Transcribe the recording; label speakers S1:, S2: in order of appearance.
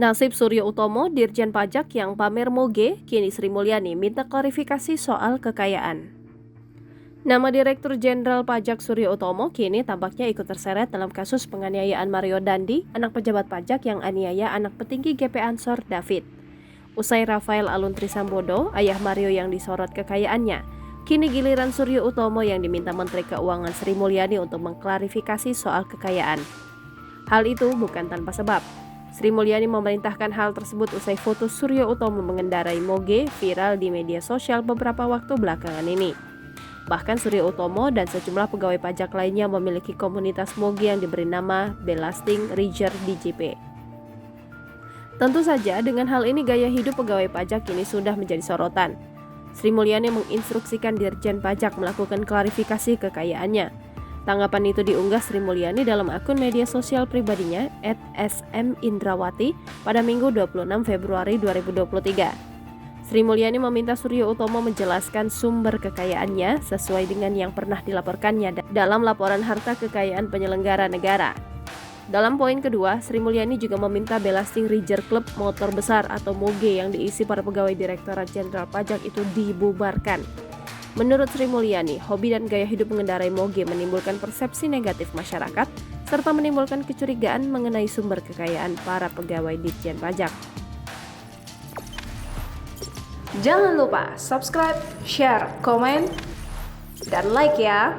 S1: Nasib Suryo Utomo, Dirjen Pajak yang pamer moge, kini Sri Mulyani minta klarifikasi soal kekayaan. Nama Direktur Jenderal Pajak Suryo Utomo kini tampaknya ikut terseret dalam kasus penganiayaan Mario Dandi, anak pejabat pajak yang aniaya anak petinggi GP Ansor David. Usai Rafael Alun Trisambodo, ayah Mario yang disorot kekayaannya, kini giliran Suryo Utomo yang diminta Menteri Keuangan Sri Mulyani untuk mengklarifikasi soal kekayaan. Hal itu bukan tanpa sebab. Sri Mulyani memerintahkan hal tersebut usai foto Suryo Utomo mengendarai moge viral di media sosial beberapa waktu belakangan ini. Bahkan Suryo Utomo dan sejumlah pegawai pajak lainnya memiliki komunitas moge yang diberi nama Belasting Ridger DJP. Tentu saja dengan hal ini gaya hidup pegawai pajak kini sudah menjadi sorotan. Sri Mulyani menginstruksikan Dirjen Pajak melakukan klarifikasi kekayaannya. Tanggapan itu diunggah Sri Mulyani dalam akun media sosial pribadinya @smindrawati pada Minggu 26 Februari 2023. Sri Mulyani meminta Suryo Utomo menjelaskan sumber kekayaannya sesuai dengan yang pernah dilaporkannya dalam laporan harta kekayaan penyelenggara negara. Dalam poin kedua, Sri Mulyani juga meminta Belasting Ridger Club Motor Besar atau MOGE yang diisi para pegawai Direktorat Jenderal Pajak itu dibubarkan. Menurut Sri Mulyani, hobi dan gaya hidup mengendarai moge menimbulkan persepsi negatif masyarakat serta menimbulkan kecurigaan mengenai sumber kekayaan para pegawai Ditjen Pajak. Jangan lupa subscribe, share, komen, dan like ya!